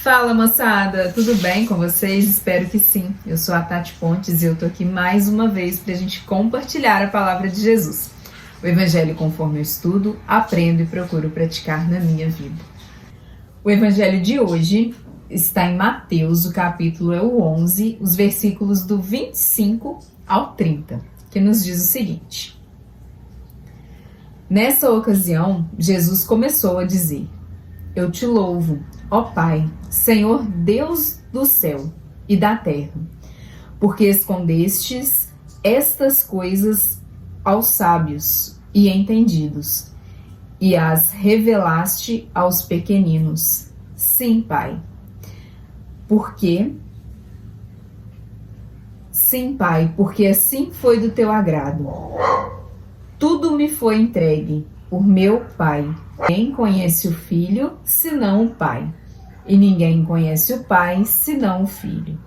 Fala, moçada, tudo bem com vocês? Espero que sim. Eu sou a Tati Pontes e eu tô aqui mais uma vez para a gente compartilhar a palavra de Jesus. O Evangelho conforme eu estudo, aprendo e procuro praticar na minha vida. O Evangelho de hoje está em Mateus, o capítulo é o 11, os versículos do 25 ao 30, que nos diz o seguinte. Nessa ocasião, Jesus começou a dizer: Eu te louvo, ó Pai, Senhor Deus do céu e da terra, porque escondestes estas coisas aos sábios e entendidos, e as revelaste aos pequeninos. Sim, Pai, porque assim foi do teu agrado. Tudo me foi entregue por meu Pai. Ninguém conhece o Filho, senão o Pai. E ninguém conhece o Pai, senão o Filho.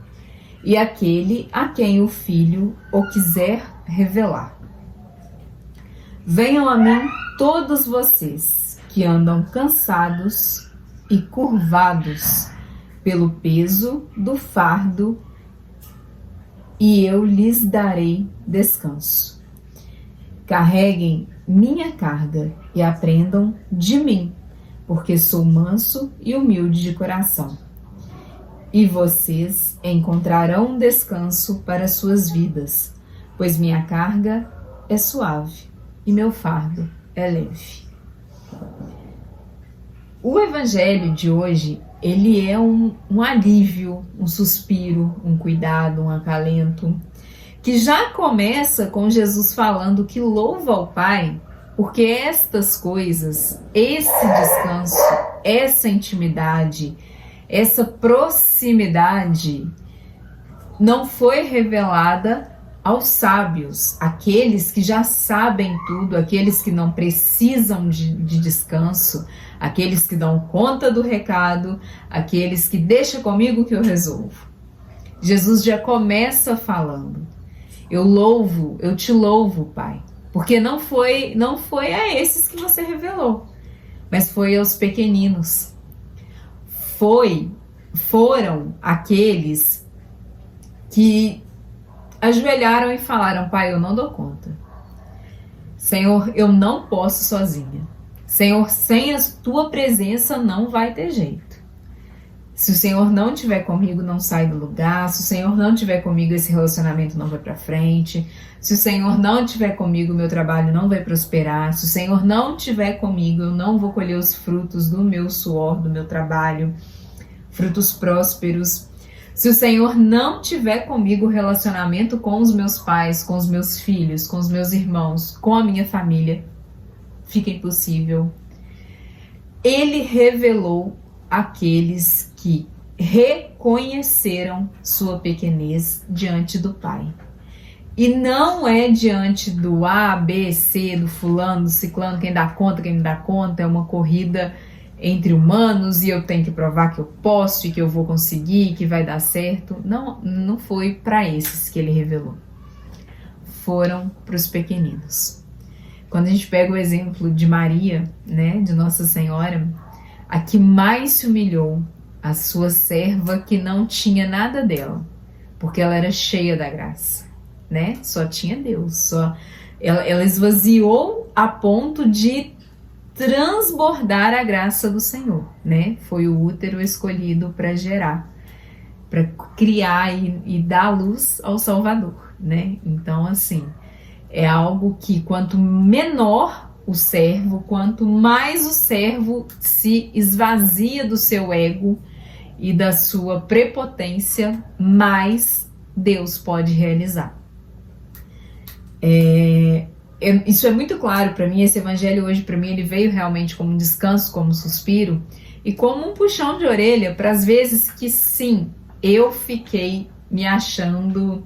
E aquele a quem o Filho o quiser revelar. Venham a mim todos vocês que andam cansados e curvados pelo peso do fardo, e eu lhes darei descanso. Carreguem minha carga e aprendam de mim, porque sou manso e humilde de coração. E vocês encontrarão descanso para suas vidas, pois minha carga é suave e meu fardo é leve. O Evangelho de hoje, ele é um alívio, um suspiro, um cuidado, um acalento, que já começa com Jesus falando que louva ao Pai, porque estas coisas, esse descanso, essa intimidade, essa proximidade não foi revelada aos sábios, aqueles que já sabem tudo, aqueles que não precisam de descanso, aqueles que dão conta do recado, aqueles que deixa comigo que eu resolvo. Jesus já começa falando: eu te louvo, Pai, porque não foi a esses que você revelou, mas foi aos pequeninos. Foram aqueles que ajoelharam e falaram: Pai, eu não dou conta. Senhor, eu não posso sozinha. Senhor, sem a tua presença não vai ter jeito. Se o Senhor não estiver comigo, não sai do lugar. Se o Senhor não estiver comigo, esse relacionamento não vai para frente. Se o Senhor não estiver comigo, meu trabalho não vai prosperar. Se o Senhor não estiver comigo, eu não vou colher os frutos do meu suor, do meu trabalho, frutos prósperos. Se o Senhor não tiver comigo, o relacionamento com os meus pais, com os meus filhos, com os meus irmãos, com a minha família, fica impossível. Ele revelou aqueles que reconheceram sua pequenez diante do Pai. E não é diante do A, B, C, do fulano, do ciclano, quem dá conta, quem não dá conta. É uma corrida entre humanos e eu tenho que provar que eu posso e que eu vou conseguir, que vai dar certo. Não foi para esses que ele revelou. Foram para os pequeninos. Quando a gente pega o exemplo de Maria, né, de Nossa Senhora, a que mais se humilhou, a sua serva que não tinha nada dela, porque ela era cheia da graça, né? Só tinha Deus, ela esvaziou a ponto de transbordar a graça do Senhor, né? Foi o útero escolhido para gerar, para criar e dar luz ao Salvador, né? Então, assim, é algo que quanto menor o servo, quanto mais o servo se esvazia do seu ego e da sua prepotência, mais Deus pode realizar. Isso é muito claro para mim. Esse evangelho hoje, para mim, ele veio realmente como um descanso, como um suspiro e como um puxão de orelha para as vezes que, sim, eu fiquei me achando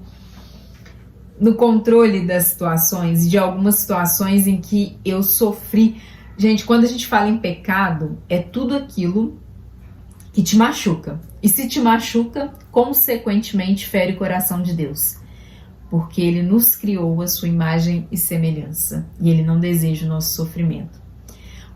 no controle das situações, de algumas situações em que eu sofri. Gente, quando a gente fala em pecado, é tudo aquilo que te machuca. E se te machuca, consequentemente fere o coração de Deus. Porque Ele nos criou a sua imagem e semelhança. E Ele não deseja o nosso sofrimento.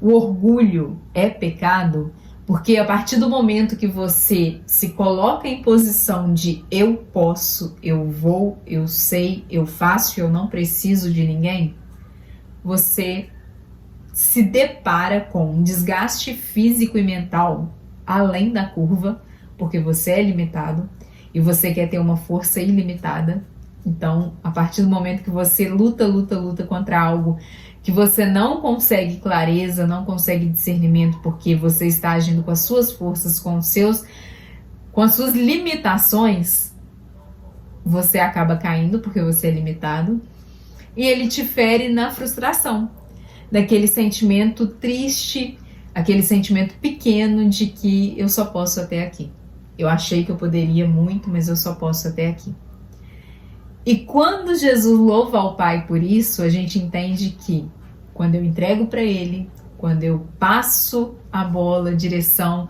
O orgulho é pecado Porque a partir do momento que você se coloca em posição de eu posso, eu vou, eu sei, eu faço, eu não preciso de ninguém, você se depara com um desgaste físico e mental além da curva, porque você é limitado e você quer ter uma força ilimitada. Então, a partir do momento que você luta contra algo que você não consegue clareza, não consegue discernimento, porque você está agindo com as suas forças, com as suas limitações, você acaba caindo porque você é limitado e ele te fere na frustração, daquele sentimento triste, aquele sentimento pequeno de que eu só posso até aqui. Eu achei que eu poderia muito, mas eu só posso até aqui. E quando Jesus louva ao Pai por isso, a gente entende que quando eu entrego para Ele, quando eu passo a bola, a direção,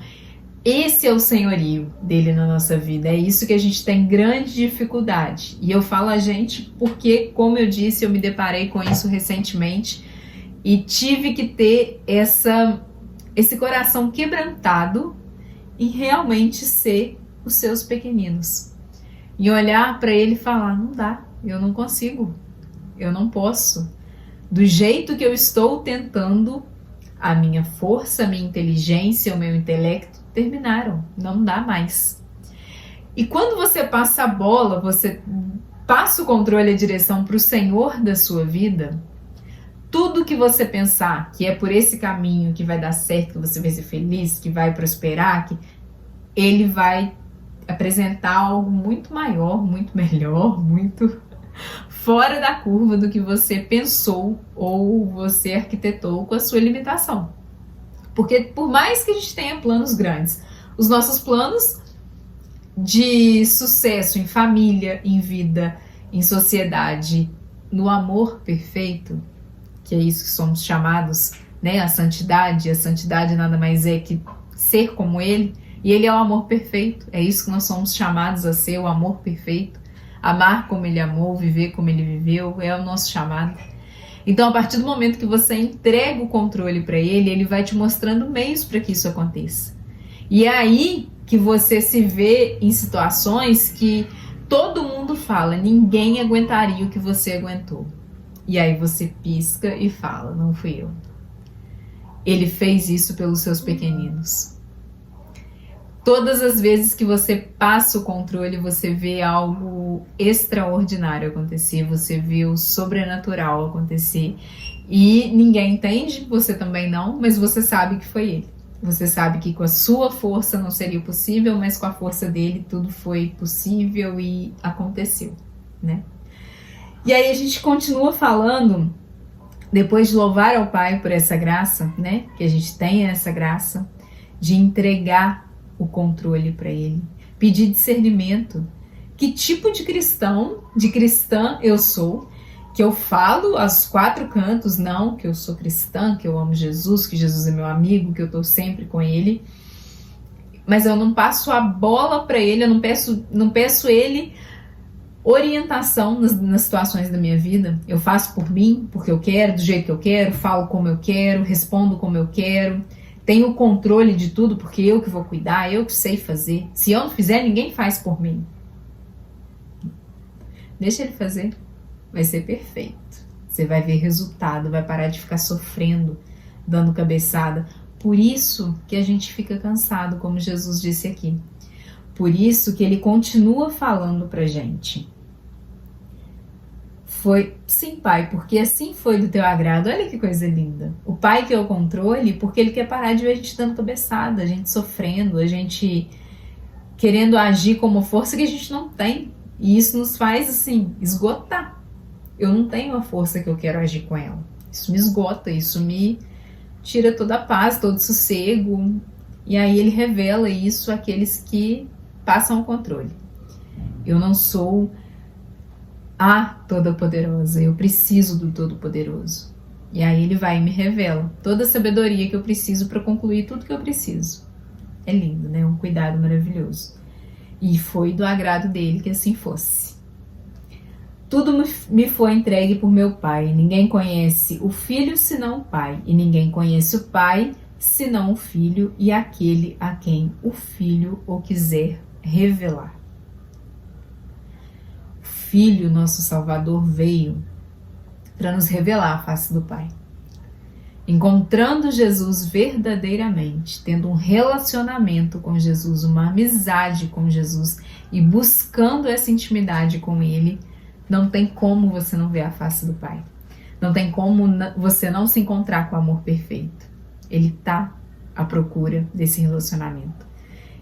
esse é o senhorio dele na nossa vida. É isso que a gente tem grande dificuldade. E eu falo a gente porque, como eu disse, eu me deparei com isso recentemente e tive que ter esse coração quebrantado em realmente ser os seus pequeninos. E olhar para ele e falar, não dá, eu não consigo, eu não posso. Do jeito que eu estou tentando, a minha força, a minha inteligência, o meu intelecto terminaram, não dá mais. E quando você passa a bola, você passa o controle e a direção para o Senhor da sua vida, tudo que você pensar que é por esse caminho que vai dar certo, que você vai ser feliz, que vai prosperar, que ele vai apresentar algo muito maior, muito melhor, muito fora da curva do que você pensou ou você arquitetou com a sua limitação. Porque por mais que a gente tenha planos grandes, os nossos planos de sucesso em família, em vida, em sociedade, no amor perfeito, que é isso que somos chamados, né? A santidade nada mais é que ser como ele, e ele é o amor perfeito, é isso que nós somos chamados a ser, o amor perfeito, amar como ele amou, viver como ele viveu, é o nosso chamado. Então, a partir do momento que você entrega o controle para ele, ele vai te mostrando meios para que isso aconteça. E é aí que você se vê em situações que todo mundo fala, ninguém aguentaria o que você aguentou. E aí você pisca e fala, não fui eu. Ele fez isso pelos seus pequeninos. Todas as vezes que você passa o controle, você vê algo extraordinário acontecer, você vê o sobrenatural acontecer. E ninguém entende, você também não, mas você sabe que foi ele. Você sabe que com a sua força não seria possível, mas com a força dele tudo foi possível e aconteceu, né? E aí a gente continua falando, depois de louvar ao Pai por essa graça, né? Que a gente tenha essa graça de entregar o controle para ele, pedir discernimento. Que tipo de cristão, de cristã eu sou, que eu falo aos quatro cantos, não, que eu sou cristã, que eu amo Jesus, que Jesus é meu amigo, que eu tô sempre com ele, mas eu não passo a bola para ele, eu não peço ele orientação nas situações da minha vida. Eu faço por mim, porque eu quero, do jeito que eu quero, falo como eu quero, respondo como eu quero, tenho o controle de tudo, porque eu que vou cuidar, eu que sei fazer. Se eu não fizer, ninguém faz por mim. Deixa ele fazer, vai ser perfeito. Você vai ver resultado, vai parar de ficar sofrendo, dando cabeçada. Por isso que a gente fica cansado, como Jesus disse aqui. Por isso que ele continua falando pra gente. Foi, sim, Pai, porque assim foi do teu agrado. Olha que coisa linda. O Pai que é o controle, porque ele quer parar de ver a gente dando cabeçada, a gente sofrendo, a gente querendo agir como força que a gente não tem. E isso nos faz, assim, esgotar. Eu não tenho a força que eu quero agir com ela. Isso me esgota, isso me tira toda a paz, todo o sossego. E aí ele revela isso àqueles que passam o controle. Eu não sou a Todopoderosa, eu preciso do Todo-Poderoso. E aí ele vai e me revela toda a sabedoria que eu preciso para concluir tudo que eu preciso. É lindo, né? Um cuidado maravilhoso. E foi do agrado dele que assim fosse. Tudo me foi entregue por meu Pai. Ninguém conhece o Filho senão o Pai. E ninguém conhece o Pai senão o Filho e aquele a quem o Filho o quiser revelar. O Filho, nosso Salvador, veio para nos revelar a face do Pai. Encontrando Jesus verdadeiramente, tendo um relacionamento com Jesus, uma amizade com Jesus e buscando essa intimidade com Ele, não tem como você não ver a face do Pai. Não tem como você não se encontrar com o amor perfeito. Ele está à procura desse relacionamento.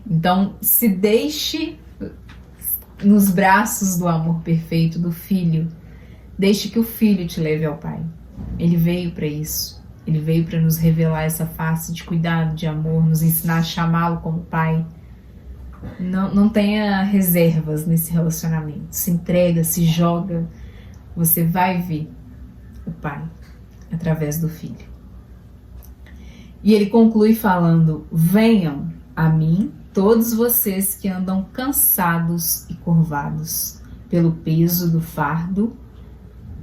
Então, se deixe nos braços do amor perfeito do Filho. Deixe que o Filho te leve ao Pai. Ele veio para isso. Ele veio para nos revelar essa face de cuidado, de amor, nos ensinar a chamá-lo como Pai. Não tenha reservas nesse relacionamento. Se entrega, se joga. Você vai ver o Pai através do Filho. E ele conclui falando: venham a mim todos vocês que andam cansados e curvados pelo peso do fardo,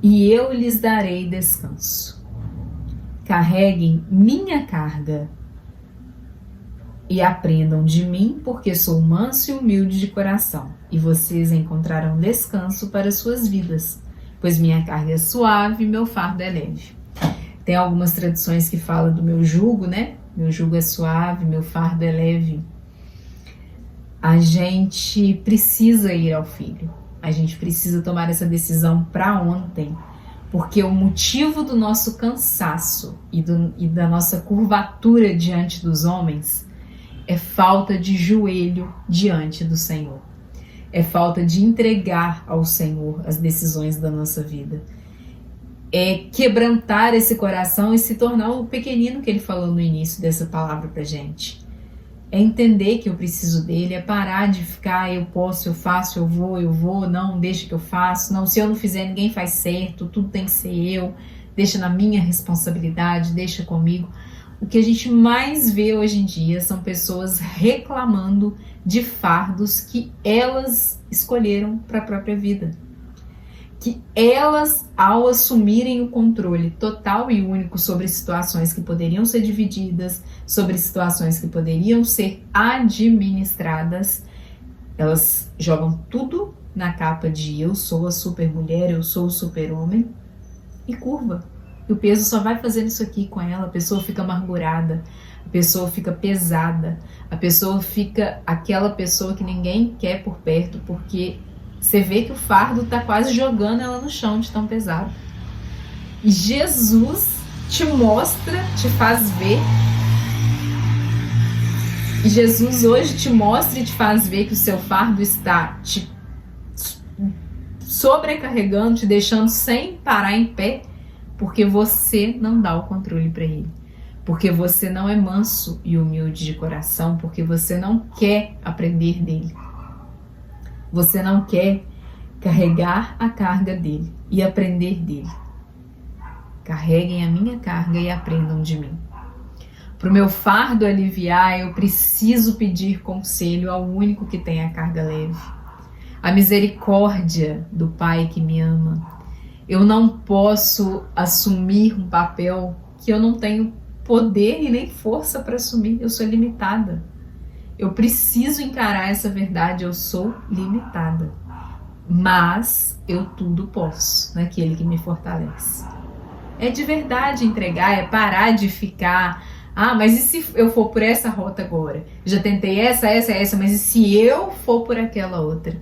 e eu lhes darei descanso. Carreguem minha carga e aprendam de mim, porque sou manso e humilde de coração, e vocês encontrarão descanso para suas vidas, pois minha carga é suave e meu fardo é leve. Tem algumas traduções que falam do meu jugo, né? Meu jugo é suave, meu fardo é leve. A gente precisa ir ao Filho. A gente precisa tomar essa decisão para ontem. Porque o motivo do nosso cansaço e da nossa curvatura diante dos homens é falta de joelho diante do Senhor. É falta de entregar ao Senhor as decisões da nossa vida. É quebrantar esse coração e se tornar o pequenino que ele falou no início dessa palavra pra gente. É entender que eu preciso dele, é parar de ficar, eu posso, eu faço, eu vou, não, deixa que eu faço, não, se eu não fizer ninguém faz certo, tudo tem que ser eu, deixa na minha responsabilidade, deixa comigo. O que a gente mais vê hoje em dia são pessoas reclamando de fardos que elas escolheram para a própria vida. Que elas, ao assumirem o controle total e único sobre situações que poderiam ser divididas, sobre situações que poderiam ser administradas, elas jogam tudo na capa de eu sou a super mulher, eu sou o super homem, e curva. E o peso só vai fazendo isso aqui com ela, a pessoa fica amargurada, a pessoa fica pesada, a pessoa fica aquela pessoa que ninguém quer por perto, porque você vê que o fardo está quase jogando ela no chão de tão pesado. E Jesus te mostra, te faz ver. E Jesus hoje te mostra e te faz ver que o seu fardo está te sobrecarregando, te deixando sem parar em pé, porque você não dá o controle para ele. Porque você não é manso e humilde de coração, porque você não quer aprender dele. Você não quer carregar a carga dele e aprender dele. Carreguem a minha carga e aprendam de mim. Para o meu fardo aliviar, eu preciso pedir conselho ao único que tem a carga leve. A misericórdia do Pai que me ama. Eu não posso assumir um papel que eu não tenho poder e nem força para assumir. Eu sou limitada. Eu preciso encarar essa verdade, eu sou limitada. Mas eu tudo posso naquele que me fortalece. É de verdade entregar, é parar de ficar... mas e se eu for por essa rota agora? Já tentei essa, mas e se eu for por aquela outra?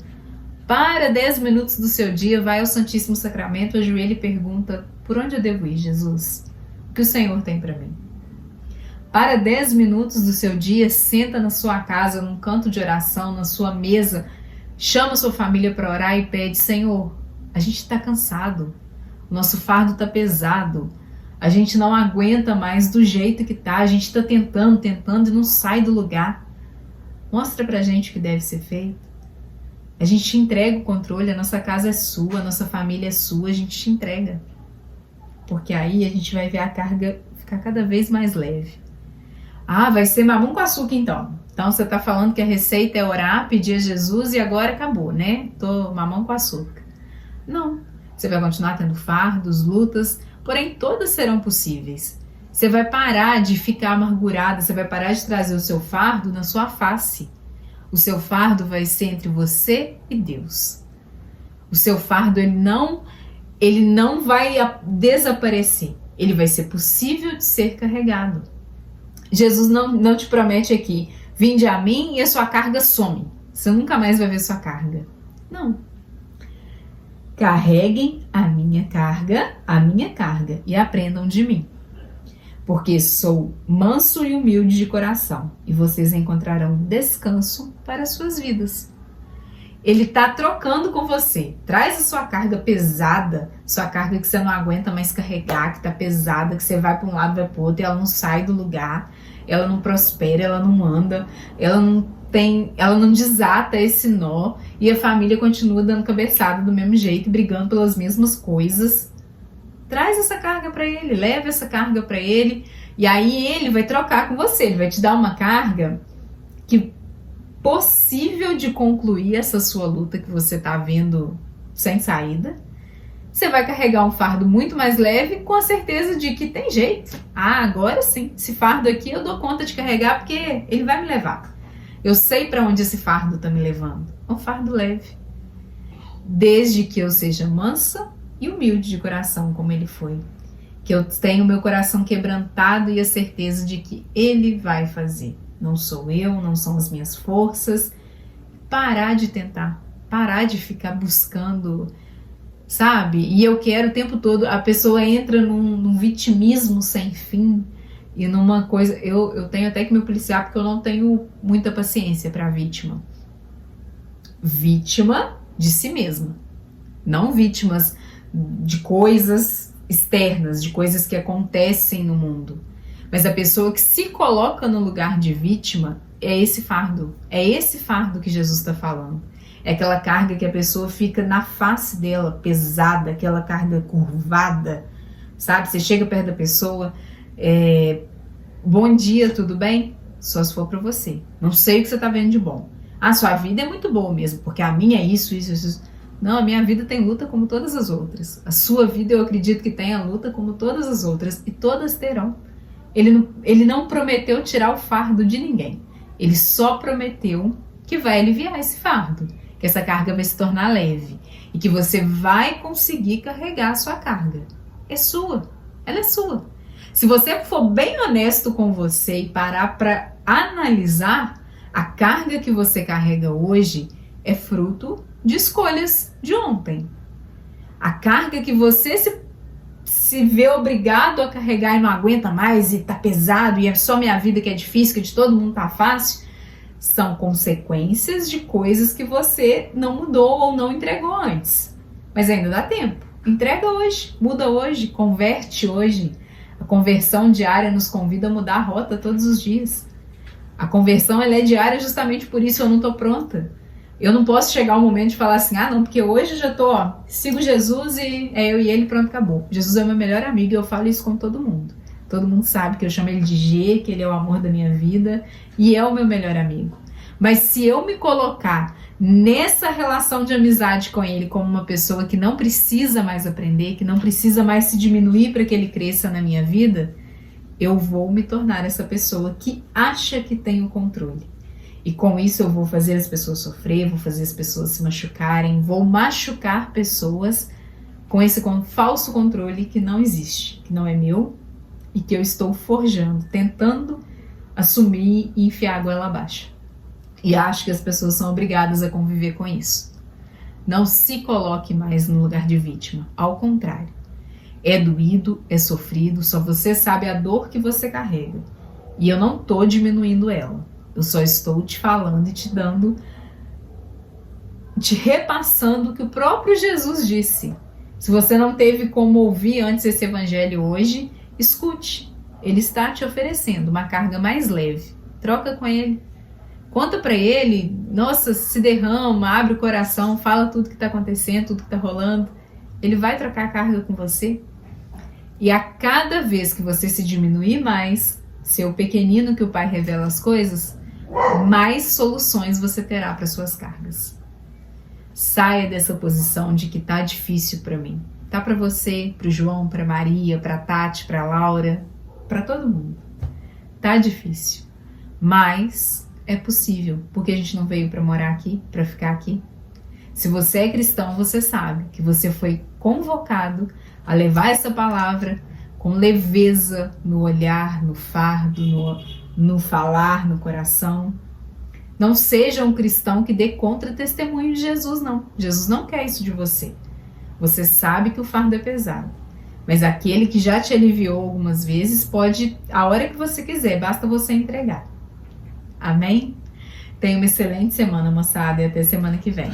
Para 10 minutos do seu dia, vai ao Santíssimo Sacramento, ajoelha e pergunta: por onde eu devo ir, Jesus? O que o Senhor tem para mim? Para 10 minutos do seu dia, senta na sua casa, num canto de oração, na sua mesa, chama sua família para orar e pede: Senhor, a gente está cansado, o nosso fardo está pesado, a gente não aguenta mais do jeito que está, a gente está tentando e não sai do lugar. Mostra pra gente o que deve ser feito. A gente te entrega o controle, a nossa casa é sua, a nossa família é sua, a gente te entrega. Porque aí a gente vai ver a carga ficar cada vez mais leve. Vai ser mamão com açúcar então. Então você tá falando que a receita é orar, pedir a Jesus e agora acabou, né? Tô mamão com açúcar. Não. Você vai continuar tendo fardos, lutas, porém todas serão possíveis. Você vai parar de ficar amargurada, você vai parar de trazer o seu fardo na sua face. O seu fardo vai ser entre você e Deus. O seu fardo, ele não vai desaparecer. Ele vai ser possível de ser carregado. Jesus não te promete aqui, vinde a mim e a sua carga some. Você nunca mais vai ver sua carga. Não. Carreguem a minha carga, e aprendam de mim. Porque sou manso e humilde de coração, e vocês encontrarão descanso para as suas vidas. Ele está trocando com você. Traz a sua carga pesada, sua carga que você não aguenta mais carregar, que está pesada, que você vai para um lado, vai para o outro, e ela não sai do lugar, ela não prospera, ela não anda, ela não desata esse nó, e a família continua dando cabeçada do mesmo jeito, brigando pelas mesmas coisas. Traz essa carga para ele, leva essa carga para ele, e aí ele vai trocar com você, ele vai te dar uma carga que possível de concluir essa sua luta que você está vendo sem saída. Você vai carregar um fardo muito mais leve, com a certeza de que tem jeito. Agora sim, esse fardo aqui eu dou conta de carregar porque ele vai me levar. Eu sei para onde esse fardo está me levando. É um fardo leve. Desde que eu seja mansa e humilde de coração, como ele foi. Que eu tenho meu coração quebrantado e a certeza de que ele vai fazer. Não sou eu, não são as minhas forças. Parar de tentar, parar de ficar buscando, sabe? E eu quero o tempo todo, a pessoa entra num vitimismo sem fim e numa coisa, eu tenho até que me policiar porque eu não tenho muita paciência para vítima. Vítima de si mesma, não vítimas de coisas externas, de coisas que acontecem no mundo. Mas a pessoa que se coloca no lugar de vítima é esse fardo que Jesus está falando. É aquela carga que a pessoa fica na face dela, pesada, aquela carga curvada, sabe? Você chega perto da pessoa, bom dia, tudo bem? Só se for para você. Não sei o que você está vendo de bom. Ah, sua vida é muito boa mesmo, porque a minha é isso. Não, a minha vida tem luta como todas as outras. A sua vida eu acredito que tenha luta como todas as outras, e todas terão. Ele não prometeu tirar o fardo de ninguém. Ele só prometeu que vai aliviar esse fardo, que essa carga vai se tornar leve e que você vai conseguir carregar a sua carga. É sua, ela é sua. Se você for bem honesto com você e parar para analisar, a carga que você carrega hoje é fruto de escolhas de ontem. A carga que você se vê obrigado a carregar e não aguenta mais e tá pesado e é só minha vida que é difícil, que de todo mundo tá fácil, são consequências de coisas que você não mudou ou não entregou antes. Mas ainda dá tempo. Entrega hoje, muda hoje, converte hoje. A conversão diária nos convida a mudar a rota todos os dias. A conversão ela é diária justamente por isso eu não tô pronta. Eu não posso chegar ao momento de falar assim, não, porque hoje eu já tô, sigo Jesus e é eu e ele, pronto, acabou. Jesus é meu melhor amigo e eu falo isso com todo mundo. Todo mundo sabe que eu chamo ele de G, que ele é o amor da minha vida e é o meu melhor amigo. Mas se eu me colocar nessa relação de amizade com ele como uma pessoa que não precisa mais aprender, que não precisa mais se diminuir para que ele cresça na minha vida, eu vou me tornar essa pessoa que acha que tem o controle. E com isso eu vou fazer as pessoas sofrer, vou fazer as pessoas se machucarem, vou machucar pessoas com esse falso controle que não existe, que não é meu e que eu estou forjando, tentando assumir e enfiar a goela abaixo. E acho que as pessoas são obrigadas a conviver com isso. Não se coloque mais no lugar de vítima, ao contrário. É doído, é sofrido, só você sabe a dor que você carrega. E eu não estou diminuindo ela. Eu só estou te falando e te repassando o que o próprio Jesus disse. Se você não teve como ouvir antes esse evangelho hoje, escute. Ele está te oferecendo uma carga mais leve. Troca com ele. Conta para ele, nossa, se derrama, abre o coração, fala tudo que está acontecendo, tudo que está rolando. Ele vai trocar a carga com você. E a cada vez que você se diminuir mais, ser o pequenino que o Pai revela as coisas, mais soluções você terá para suas cargas. Saia dessa posição de que tá difícil para mim. Tá para você, para o João, para Maria, para Tati, para Laura. para todo mundo. Tá difícil, mas é possível, porque a gente não veio para morar aqui, para ficar aqui. Se você é cristão, você sabe que você foi convocado a levar essa palavra com leveza no olhar, no fardo, no falar, no coração. Não seja um cristão que dê contra-testemunho de Jesus, não. Jesus não quer isso de você. Você sabe que o fardo é pesado. Mas aquele que já te aliviou algumas vezes pode, a hora que você quiser, basta você entregar. Amém? Tenha uma excelente semana, moçada, e até semana que vem.